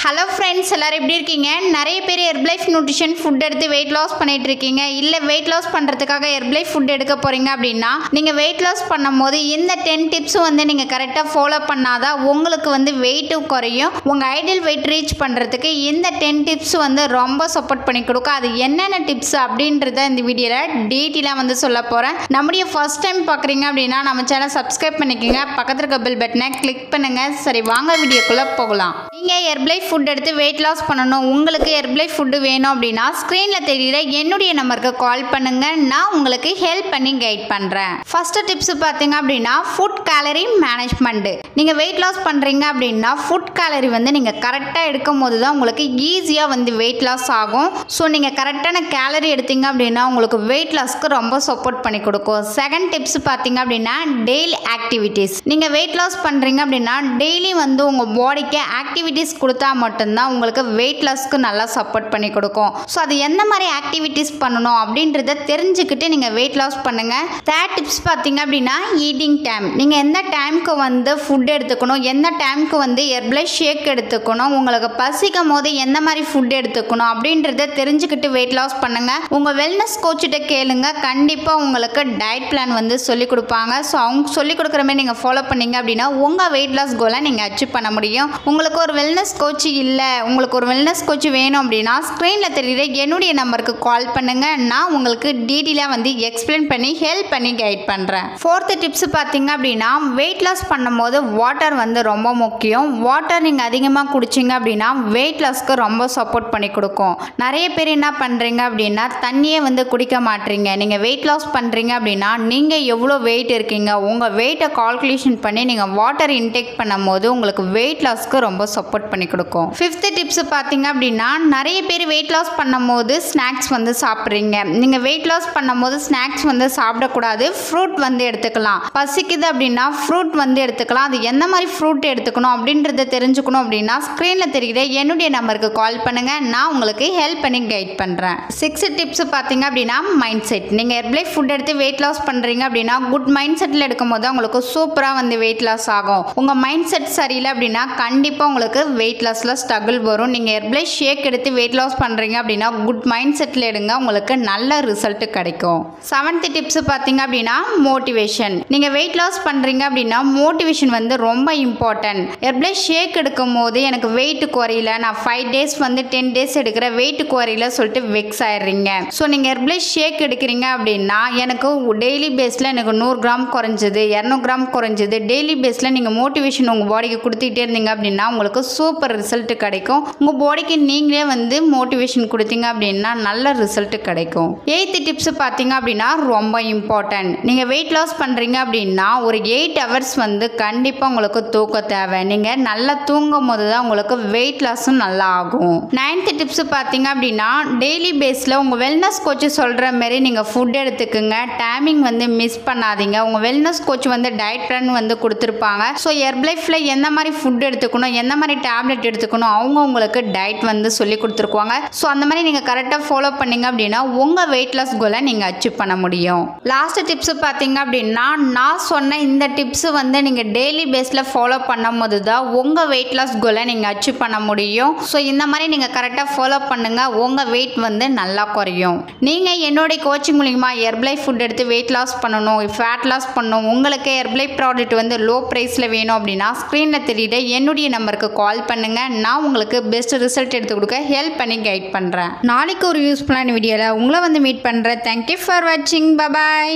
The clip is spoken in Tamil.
ஹலோ ஃப்ரெண்ட்ஸ், எல்லாரும் எப்படி இருக்கீங்க? நிறைய பேர் ஹெர்பலைஃப் நியூட்ரிஷன் ஃபுட் எடுத்து வெயிட் லாஸ் பண்ணிட்டு இருக்கீங்க. இல்லை வெயிட் லாஸ் பண்ணுறதுக்காக ஹெர்பலைஃப் ஃபுட் எடுக்க போகிறீங்க அப்படின்னா நீங்கள் வெயிட் லாஸ் பண்ணும்போது இந்த 10 டிப்ஸும் நீங்கள் கரெக்டாக ஃபாலோ பண்ணாதான் உங்களுக்கு வெயிட்டும் குறையும். உங்கள் ஐடியல் வெயிட் ரீச் பண்ணுறதுக்கு இந்த 10 டிப்ஸ் ரொம்ப சப்போர்ட் பண்ணி கொடுக்கும். அது என்னென்ன டிப்ஸ் அப்படின்றத இந்த வீடியோவில் டீட்டெயிலாக சொல்ல போகிறேன். நம்முடைய ஃபர்ஸ்ட் டைம் பார்க்குறீங்க அப்படின்னா நம்ம சேனல் சப்ஸ்கிரைப் பண்ணிக்கோங்க, பக்கத்தில் இருக்க பெல் பட்டனை கிளிக் பண்ணுங்கள். சரி, வாங்க வீடியோக்குள்ளே போகலாம். நீங்கள் ஹெர்பலைஃப் ஃபுட் எடுத்து வெயிட் லாஸ் பண்ணணும், உங்களுக்கு ஹெர்பலைஃப் ஃபுட்டு வேணும் அப்படின்னா ஸ்க்ரீனில் தெரியுற என்னுடைய நம்பருக்கு கால் பண்ணுங்கள். நான் உங்களுக்கு ஹெல்ப் பண்ணி கைட் பண்ணுறேன். ஃபர்ஸ்ட் டிப்ஸ் பார்த்தீங்க அப்படின்னா ஃபுட் கேலரி மேனேஜ்மெண்ட். நீங்கள் வெயிட் லாஸ் பண்ணுறீங்க அப்படின்னா ஃபுட் கேலரி நீங்கள் கரெக்டாக எடுக்கும் போது தான் உங்களுக்கு ஈஸியாக வெயிட் லாஸ் ஆகும். ஸோ நீங்கள் கரெக்டான கேலரி எடுத்தீங்க அப்படின்னா உங்களுக்கு வெயிட் லாஸ்க்கு ரொம்ப சப்போர்ட் பண்ணி கொடுக்கும். செகண்ட் டிப்ஸ் பார்த்தீங்க அப்படின்னா டெய்லி ஆக்டிவிட்டீஸ். நீங்கள் வெயிட் லாஸ் பண்ணுறீங்க அப்படின்னா டெய்லி உங்கள் பாடிக்கு ஆக்டிவிட்டீஸ் கொடுத்தா மட்டும்தான் உங்களுக்கு வெயிட் லாஸ்க்கு நல்லா சப்போர்ட் பண்ணி கொடுக்கும். ஸோ அது எந்த மாதிரி ஆக்டிவிட்டீஸ் பண்ணணும் அப்படின்றத தெரிஞ்சுக்கிட்டு நீங்கள் வெயிட் லாஸ் பண்ணுங்கள். தேர்ட் டிப்ஸ் பார்த்தீங்க அப்படின்னா ஈட்டிங் டைம். நீங்கள் எந்த டைமுக்கு ஃபுட் எடுத்துக்கணும், எந்த டைமுக்கு ஹெர்பலைஃப் ஷேக் எடுத்துக்கணும், உங்களுக்கு பசிக்கும் போது எந்த மாதிரி ஃபுட் எடுத்துக்கணும் அப்படின்றத தெரிஞ்சுக்கிட்டு வெயிட் லாஸ் பண்ணுங்கள். உங்கள் வெல்னஸ் கோச்சிட்ட கேளுங்க, கண்டிப்பாக உங்களுக்கு டயட் பிளான் சொல்லிக் கொடுப்பாங்க. ஸோ அவங்க சொல்லிக் கொடுக்குற மாதிரி நீங்கள் ஃபாலோ பண்ணீங்க அப்படின்னா உங்கள் வெயிட் லாஸ் கோலை நீங்கள் அச்சீவ் பண்ண முடியும். உங்களுக்கு ஒரு வெல்னஸ் கோச் இல்லை, உங்களுக்கு ஒரு வெல்னஸ் கோச் வேணும் அப்படின்னா ஸ்க்ரீனில் தெரியுற என்னுடைய நம்பருக்கு கால் பண்ணுங்கள். நான் உங்களுக்கு டீட்டெயிலாக எக்ஸ்பிளைன் பண்ணி ஹெல்ப் பண்ணி கைட் பண்ணுறேன். ஃபோர்த்து டிப்ஸ் பார்த்தீங்க அப்படின்னா வெயிட் லாஸ் பண்ணும்போது வாட்டர் ரொம்ப முக்கியம். வாட்டர் நீங்கள் அதிகமாக குடிச்சிங்க அப்படின்னா வெயிட் லாஸ்க்கு ரொம்ப சப்போர்ட் பண்ணி கொடுக்கும். நிறைய பேர் என்ன பண்ணுறீங்க அப்படின்னா தண்ணியே குடிக்க மாட்டீங்க. நீங்கள் வெயிட் லாஸ் பண்ணுறீங்க அப்படின்னா நீங்கள் எவ்வளோ வெயிட் இருக்கீங்க உங்கள் வெயிட்டை கால்குலேஷன் பண்ணி நீங்கள் வாட்டர் இன்டேக் பண்ணும்போது உங்களுக்கு வெயிட் லாஸ்க்கு ரொம்ப சப்போர்ட் பண்ணி கொடுக்கும். ஃபிஃப்த் டிப்ஸ் பார்த்தீங்க அப்படின்னா நிறைய பேர் வெயிட் லாஸ் பண்ணும்போது ஸ்நாக்ஸ் சாப்பிட்றீங்க. நீங்கள் வெயிட் லாஸ் பண்ணும்போது ஸ்நாக்ஸ் சாப்பிடக்கூடாது. ஃப்ரூட் எடுத்துக்கலாம். பசிக்குது அப்படின்னா ஃப்ரூட் எடுத்துக்கலாம். அது எந்த மாதிரி ஃப்ரூட் எடுத்துக்கணும் அப்படின்றத தெரிஞ்சுக்கணும் அப்படின்னா ஸ்க்ரீனில் தெரிகிற என்னுடைய நம்பருக்கு கால் பண்ணுங்கள். நான் உங்களுக்கு ஹெல்ப் பண்ணி கைட் பண்ணுறேன். சிக்ஸ்த் டிப்ஸ் பார்த்தீங்க அப்படின்னா மைண்ட் செட். நீங்கள் ஹெர்பலைஃப் ஃபுட் எடுத்து வெயிட் லாஸ் பண்ணுறீங்க அப்படின்னா குட் மைண்ட் செட்டில் எடுக்கும் போது உங்களுக்கு சூப்பராக வெயிட் லாஸ் ஆகும். உங்கள் மைண்ட் செட் சரியில்லை அப்படின்னா கண்டிப்பாக உங்களுக்கு வெயிட் லாஸில் ஸ்ட்ரகிள் வரும். நீங்கள் ஹெர்பலைஃப் ஷேக் எடுத்து வெயிட் லாஸ் பண்ணுறீங்க அப்படின்னா குட் மைண்ட் செட்டில் எடுங்க, உங்களுக்கு நல்ல ரிசல்ட் கிடைக்கும். செவன்த் டிப்ஸ் பார்த்தீங்க அப்படின்னா மோட்டிவேஷன். நீங்கள் வெயிட் லாஸ் பண்ணுறீங்க அப்படின்னா மோட்டிவேஷன் ரொம்ப இம்பார்ட்டன்ட். ஹெர்பலைஃப் ஷேக் எடுக்கும் போது எனக்கு வெயிட் குறையில, நான் 5 டேஸ் 10 டேஸ் எடுக்கிற வெயிட் குறையில சொல்லிட்டு வெக்ஸ் ஆயிடுறீங்க. ஸோ நீங்கள் ஹெர்பலைஃப் ஷேக் எடுக்கிறீங்க அப்படின்னா எனக்கு டெய்லி பேஸில் எனக்கு 100 கிராம் குறைஞ்சது, 200 கிராம் குறைஞ்சது, டெய்லி பேஸில் நீங்கள் மோட்டிவேஷன் உங்கள் பாடிக்கு கொடுத்துக்கிட்டே இருந்தீங்க அப்படின்னா உங்களுக்கு சூப்பர் ரிசல்ட் கிடைக்கும். உங்கள் பாடிக்கு நீங்களே மோட்டிவேஷன் கொடுத்தீங்க அப்படின்னா நல்ல ரிசல்ட் கிடைக்கும். எய்த் டிப்ஸ் பார்த்தீங்க அப்படின்னா ரொம்ப இம்பார்ட்டன்ட். நீங்கள் வெயிட் லாஸ் பண்ணுறீங்க அப்படின்னா ஒரு 8 ஹவர்ஸ் கண்டிப்பாக உங்களுக்கு தூக்கம் தேவை. நீங்கள் நல்லா தூங்கும் போது தான் உங்களுக்கு வெயிட் லாஸும் நல்லா ஆகும். 9th டிப்ஸ் பார்த்தீங்க அப்படின்னா டெய்லி பேஸில் உங்கள் வெல்னஸ் கோச் சொல்கிற மாதிரி நீங்கள் ஃபுட் எடுத்துக்குங்க. டைமிங் மிஸ் பண்ணாதீங்க. உங்கள் வெல்னஸ் கோச் டயட் பிளான் கொடுத்துருப்பாங்க. ஸோ ஹெர்பலைஃப்ல எந்த மாதிரி ஃபுட் எடுத்துக்கணும், எந்த மாதிரி டேப்லெட் எடுத்துக்கணும் அவங்க உங்களுக்கு டயட் சொல்லி கொடுத்துருக்குவாங்க. ஸோ அந்த மாதிரி நீங்கள் கரெக்டாக ஃபாலோ பண்ணீங்க அப்படின்னா உங்கள் வெயிட் லாஸ் கோலை நீங்கள் அச்சீவ் பண்ண முடியும். லாஸ்ட் டிப்ஸ் பார்த்தீங்க அப்படின்னா நான் சொன்ன இந்த டிப்ஸ் நீங்கள் டெய்லி பேஸில் ஃபாலோ பண்ணும் போது தான் உங்கள் வெயிட் லாஸ் கோலை நீங்கள் அச்சீவ் பண்ண முடியும். ஸோ இந்த மாதிரி நீங்கள் கரெக்டாக ஃபாலோ பண்ணுங்கள், உங்கள் வெயிட் நல்லா குறையும். நீங்கள் என்னுடைய கோச்சிங் மூலிமா ஹெர்பலைஃப் ஃபுட் எடுத்து வெயிட் லாஸ் பண்ணணும், ஃபேட் லாஸ் பண்ணணும், உங்களுக்கு ஹெர்பலைஃப் ப்ராடக்ட் லோ ப்ரைஸில் வேணும் அப்படின்னா ஸ்க்ரீனில் தெரியுற என்னுடைய நம்பருக்கு கால் பண்ணுங்கள். நான் உங்களுக்கு பெஸ்ட் ரிசல்ட் எடுத்து கொடுக்க ஹெல்ப் பண்ணி கைட் பண்ணுறேன். நாளைக்கு ஒரு யூஸ்ஃபுல்லான வீடியோவில் உங்களை மீட் பண்ணுறேன். தேங்க்யூ ஃபார் வாட்சிங். பை.